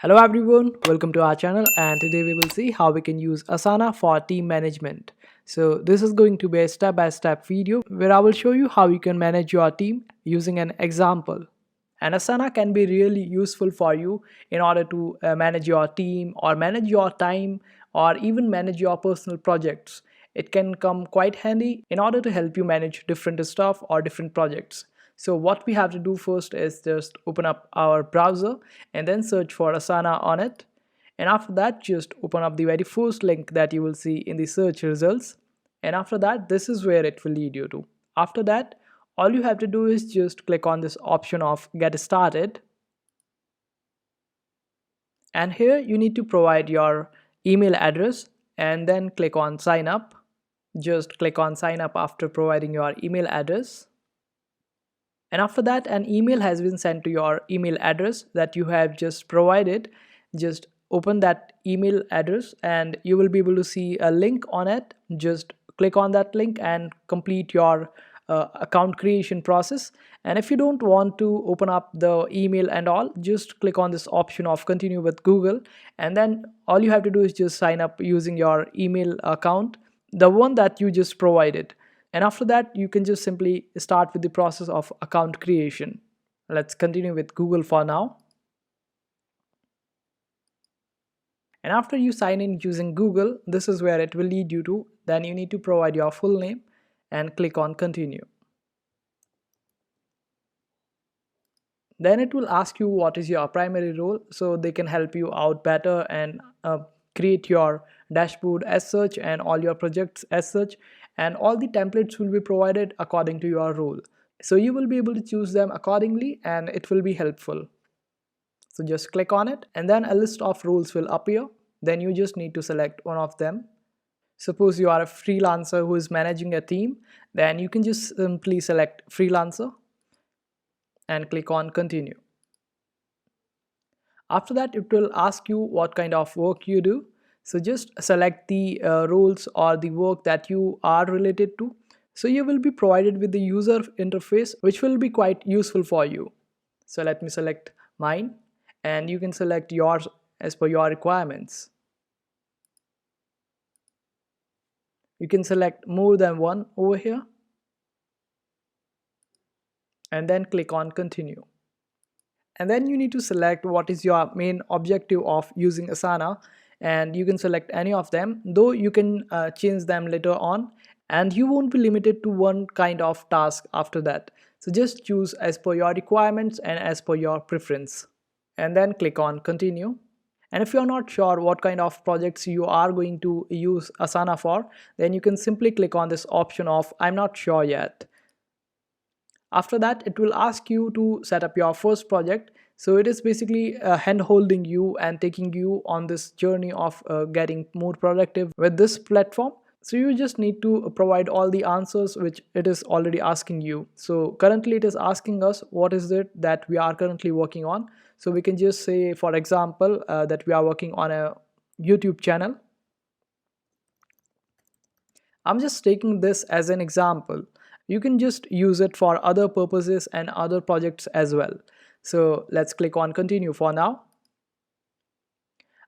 Hello everyone, welcome to our channel, and today we will see how we can use Asana for team management. So this is going to be a step-by-step video where I will show you how you can manage your team using an example. And Asana can be really useful for you in order to manage your team or manage your time or even manage your personal projects. It can come quite handy in order to help you manage different stuff or different projects. So what we have to do first is just open up our browser and then search for Asana on it. And after that, just open up the very first link that you will see in the search results. And after that, this is where it will lead you to. After that, all you have to do is just click on this option of get started. And here you need to provide your email address and then click on sign up. Just click on sign up after providing your email address. And after that, an email has been sent to your email address that you have just provided. Just open that email address and you will be able to see a link on it. Just click on that link and complete your account creation process. And if you don't want to open up the email and all, just click on this option of continue with Google, and then all you have to do is just sign up using your email account, the one that you just provided. And after that, you can just simply start with the process of account creation. Let's continue with Google for now. And after you sign in using Google, this is where it will lead you to. Then you need to provide your full name and click on continue. Then it will ask you what is your primary role, so they can help you out better and create your dashboard as such and all your projects as such, and all the templates will be provided according to your role. So you will be able to choose them accordingly and it will be helpful. So just click on it and then a list of roles will appear. Then you just need to select one of them. Suppose you are a freelancer who is managing a team, then you can just simply select freelancer and click on continue. After that, it will ask you what kind of work you do. So just select the roles or the work that you are related to. So you will be provided with the user interface, which will be quite useful for you. So let me select mine, and you can select yours as per your requirements. You can select more than one over here and then click on continue. And then you need to select what is your main objective of using Asana, and you can select any of them, though you can change them later on, and you won't be limited to one kind of task after that. So just choose as per your requirements and as per your preference, and then click on continue. And if you're not sure what kind of projects you are going to use Asana for, then you can simply click on this option of I'm not sure yet. After that, it will ask you to set up your first project. So it is basically hand holding you and taking you on this journey of getting more productive with this platform. So you just need to provide all the answers which it is already asking you. So currently it is asking us what is it that we are currently working on. So we can just say, for example, that we are working on a YouTube channel. I'm just taking this as an example. You can just use it for other purposes and other projects as well. So let's click on continue for now.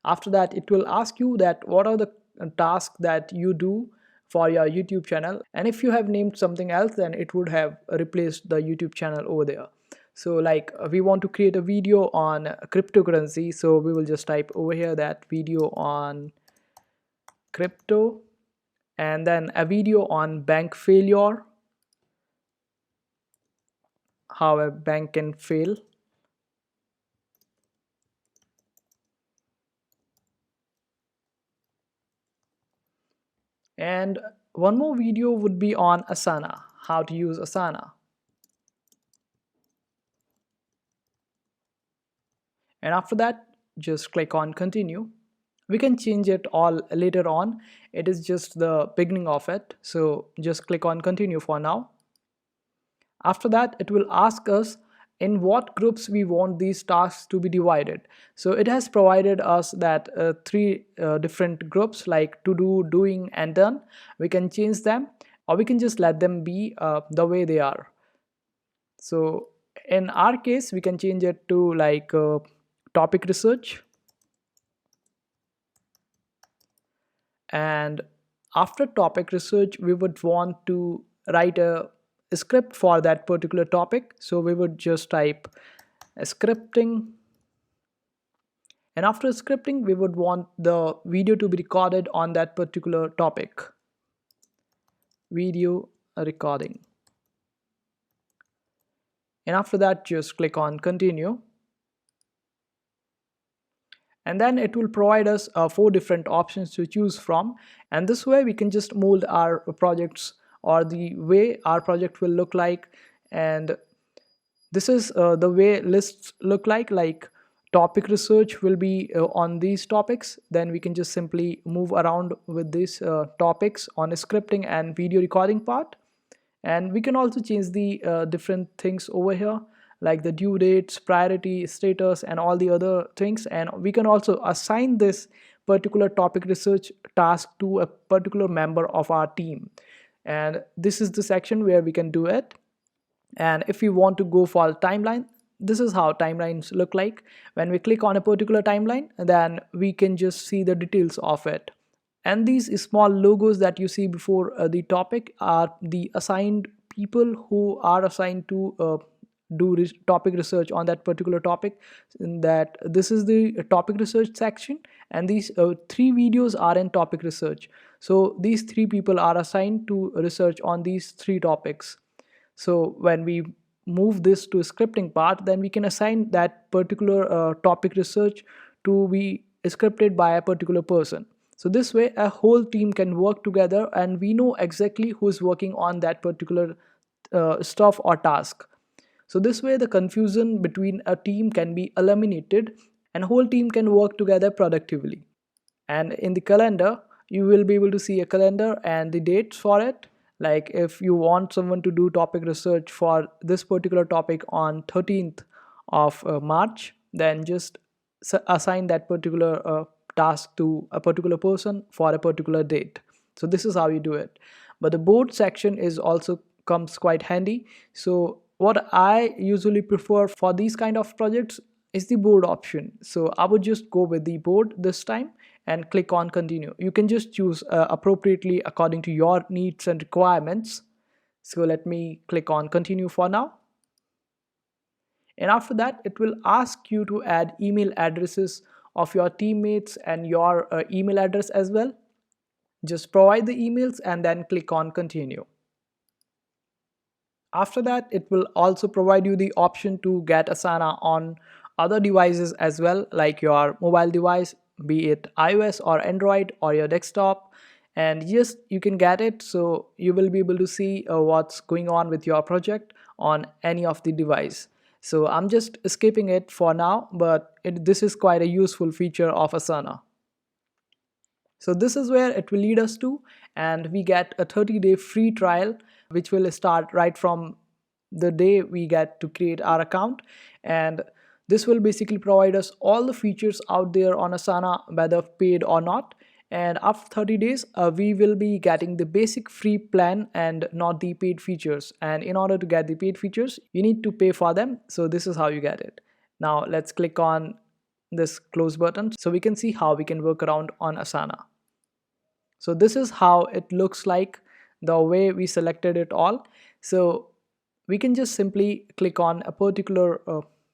After that, it will ask you that what are the tasks that you do for your YouTube channel, and if you have named something else, then it would have replaced the YouTube channel over there. So like we want to create a video on cryptocurrency, so we will just type over here that video on crypto, and then a video on bank failure, how a bank can fail, and one more video would be on Asana, how to use Asana. And after that, just click on continue. We can change it all later on. It is just the beginning of it, so just click on continue for now. After that, it will ask us in what groups we want these tasks to be divided. So it has provided us that three different groups like to do, doing, and done. We can change them, or we can just let them be the way they are. So in our case, we can change it to like topic research. And after topic research, we would want to write a script for that particular topic. So we would just type scripting, and after scripting we would want the video to be recorded on that particular topic. Video recording, and after that just click on continue, and then it will provide us four different options to choose from. And this way we can just mold our projects, or the way our project will look like. And this is the way lists look like topic research will be on these topics. Then we can just simply move around with these topics on scripting and video recording part. And we can also change the different things over here, like the due dates, priority status, and all the other things. And we can also assign this particular topic research task to a particular member of our team, and this is the section where we can do it. And if we want to go for a timeline, this is how timelines look like. When we click on a particular timeline, then we can just see the details of it. And these small logos that you see before the topic are the assigned people who are assigned to topic research on that particular topic. In that, this is the topic research section, and these three videos are in topic research. So these three people are assigned to research on these three topics. So when we move this to scripting part, then we can assign that particular topic research to be scripted by a particular person. So this way a whole team can work together, and we know exactly who's working on that particular stuff or task. So this way the confusion between a team can be eliminated, and whole team can work together productively. And in the calendar, you will be able to see a calendar and the dates for it. Like if you want someone to do topic research for this particular topic on 13th of March, then just assign that particular task to a particular person for a particular date. So this is how you do it. But the board section is also comes quite handy. So what I usually prefer for these kind of projects is the board option. So I would just go with the board this time and click on continue. You can just choose appropriately according to your needs and requirements. So let me click on continue for now. And after that, it will ask you to add email addresses of your teammates and your email address as well. Just provide the emails and then click on continue. After that, it will also provide you the option to get Asana on other devices as well, like your mobile device, be it iOS or Android or your desktop. And yes, you can get it, so you will be able to see what's going on with your project on any of the device. So I'm just skipping it for now, but this is quite a useful feature of Asana. So this is where it will lead us to, and we get a 30-day free trial which will start right from the day we get to create our account. And this will basically provide us all the features out there on Asana, whether paid or not. And after 30 days, we will be getting the basic free plan and not the paid features. And in order to get the paid features, you need to pay for them. So this is how you get it. Now let's click on this close button so we can see how we can work around on Asana. So this is how it looks like, the way we selected it all. So we can just simply click on a particular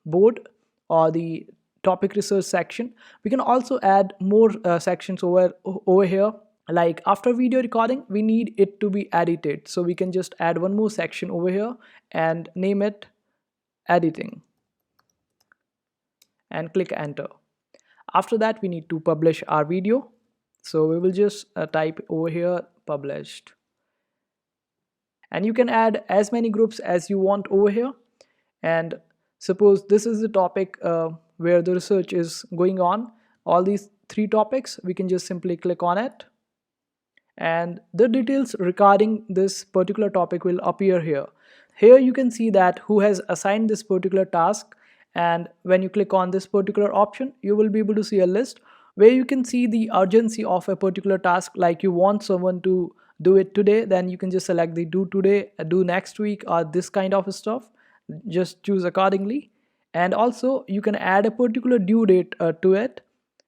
board or the topic research section. We can also add more sections over here. Like after video recording, we need it to be edited. So we can just add one more section over here and name it editing and click enter. After that, we need to publish our video. So we will just type over here published. And you can add as many groups as you want over here. And suppose this is the topic where the research is going on, all these three topics, we can just simply click on it. And the details regarding this particular topic will appear here. Here you can see that who has assigned this particular task. And when you click on this particular option, you will be able to see a list where you can see the urgency of a particular task. Like you want someone to do it today, then you can just select the do today, do next week, or this kind of stuff. Just choose accordingly. And also you can add a particular due date to it.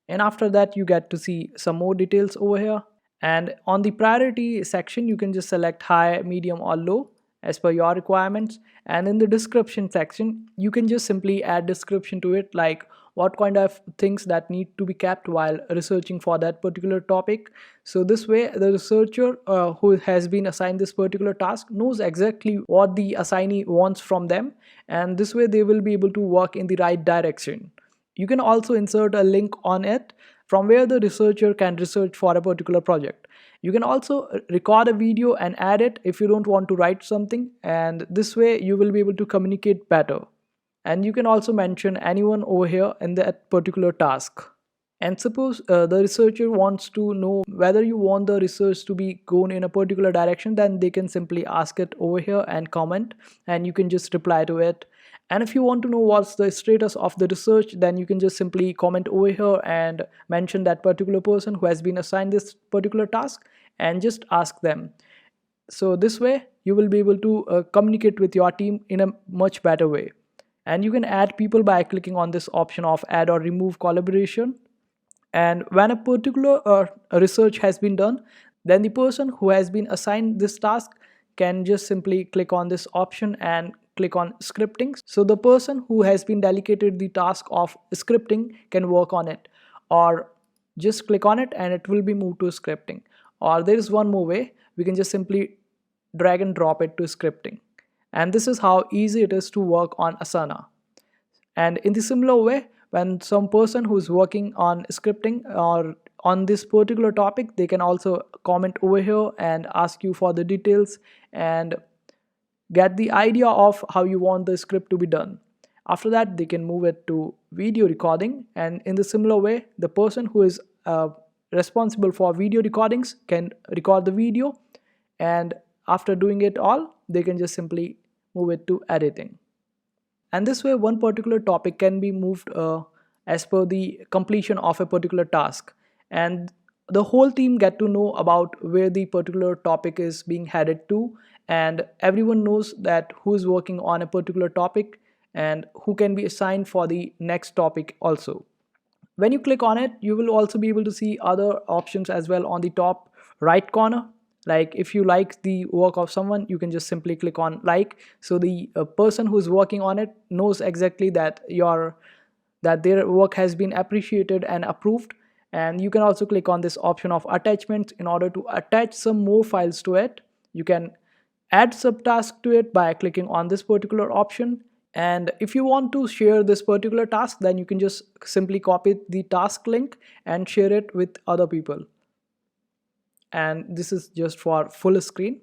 And after that, you get to see some more details over here. And on the priority section, you can just select high, medium, or low as per your requirements. And in the description section, you can just simply add description to it, like what kind of things that need to be kept while researching for that particular topic. So this way the researcher who has been assigned this particular task knows exactly what the assignee wants from them, and this way they will be able to work in the right direction. You can also insert a link on it from where the researcher can research for a particular project. You can also record a video and add it if you don't want to write something, and this way you will be able to communicate better. And you can also mention anyone over here in that particular task. And suppose the researcher wants to know whether you want the research to be gone in a particular direction, then they can simply ask it over here and comment, and you can just reply to it. And if you want to know what's the status of the research, then you can just simply comment over here and mention that particular person who has been assigned this particular task and just ask them. So this way you will be able to communicate with your team in a much better way. And you can add people by clicking on this option of add or remove collaboration. And when a particular research has been done, then the person who has been assigned this task can just simply click on this option and click on scripting. So the person who has been delegated the task of scripting can work on it, or just click on it and it will be moved to scripting. Or there is one more way, we can just simply drag and drop it to scripting. And this is how easy it is to work on Asana. And in the similar way, when some person who is working on scripting or on this particular topic, they can also comment over here and ask you for the details and get the idea of how you want the script to be done. After that, they can move it to video recording, and in the similar way, the person who is responsible for video recordings can record the video, and after doing it all, they can just simply move it to editing. And this way one particular topic can be moved as per the completion of a particular task, and the whole team get to know about where the particular topic is being headed to, and everyone knows that who is working on a particular topic and who can be assigned for the next topic also. When you click on it, you will also be able to see other options as well on the top right corner. Like if you like the work of someone, you can just simply click on like, so the person who's working on it knows exactly that their work has been appreciated and approved. And you can also click on this option of attachments in order to attach some more files to it. You can add subtask to it by clicking on this particular option. And if you want to share this particular task, then you can just simply copy the task link and share it with other people. And this is just for full screen.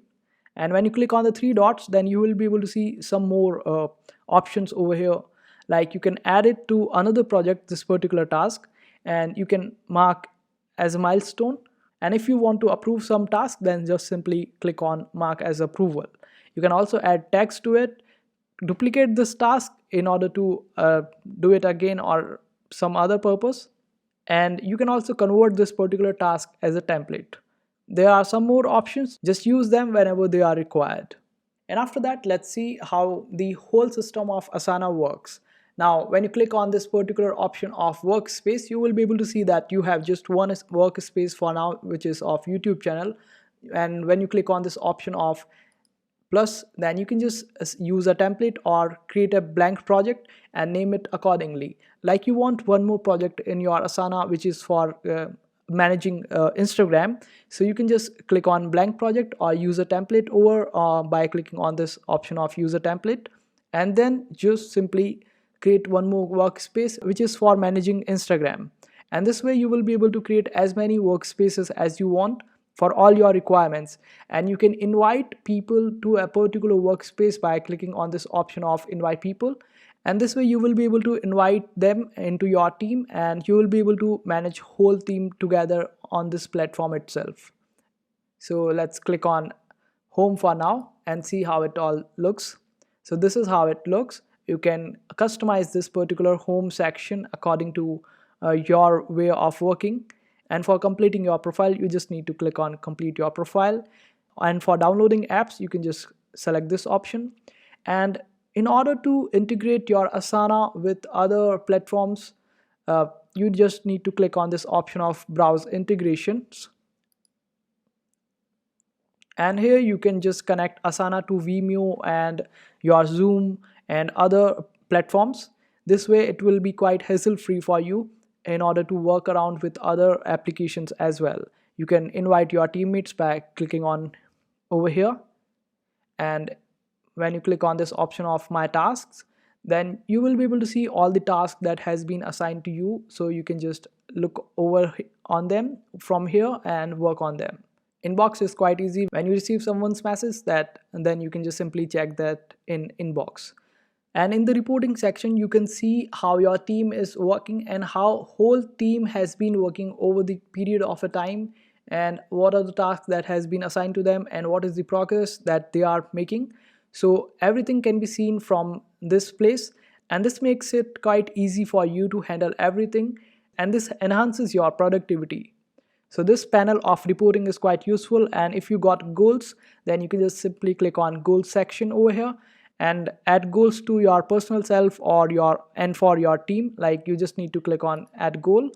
And when you click on the three dots, then you will be able to see some more options over here. Like you can add it to another project, this particular task, and you can mark as a milestone. And if you want to approve some task, then just simply click on mark as approval. You can also add text to it, duplicate this task in order to do it again or some other purpose. And you can also convert this particular task as a template. There are some more options, just use them whenever they are required. And after that, let's see how the whole system of Asana works. Now, when you click on this particular option of workspace, you will be able to see that you have just one workspace for now, which is of YouTube channel. And when you click on this option of plus, then you can just use a template or create a blank project and name it accordingly. Like you want one more project in your Asana, which is for managing Instagram. So you can just click on blank project or use a template over by clicking on this option of use a template, and then just simply create one more workspace which is for managing Instagram. And this way you will be able to create as many workspaces as you want for all your requirements, and you can invite people to a particular workspace by clicking on this option of invite people. And this way you will be able to invite them into your team, and you will be able to manage whole team together on this platform itself. So let's click on home for now and see how it all looks. So this is how it looks. You can customize this particular home section according to your way of working. And for completing your profile, you just need to click on complete your profile. And for downloading apps, you can just select this option. And in order to integrate your Asana with other platforms, you just need to click on this option of browse integrations. And here you can just connect Asana to Vimeo and your Zoom and other platforms. This way it will be quite hassle free for you in order to work around with other applications as well. You can invite your teammates by clicking on over here, and when you click on this option of my tasks, then you will be able to see all the tasks that has been assigned to you, so you can just look over on them from here and work on them. Inbox is quite easy. When you receive someone's message, that and then you can just simply check that in inbox. And in the reporting section you can see how your team is working and how whole team has been working over the period of a time, and what are the tasks that has been assigned to them and what is the progress that they are making. So everything can be seen from this place, and this makes it quite easy for you to handle everything, and this enhances your productivity. So this panel of reporting is quite useful, and if you got goals, then you can just simply click on goals section over here and add goals to your personal self or your and for your team. Like, you just need to click on add goal,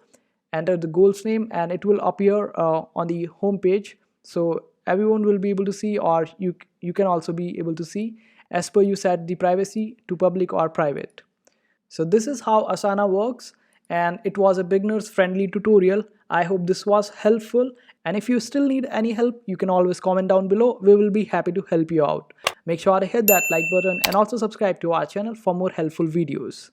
enter the goals name, and it will appear on the home page, so everyone will be able to see, or you can also be able to see as per you set the privacy to public or private. So this is how Asana works, and it was a beginners friendly tutorial. I hope this was helpful, and if you still need any help, you can always comment down below. We will be happy to help you out. Make sure to hit that like button and also subscribe to our channel for more helpful videos.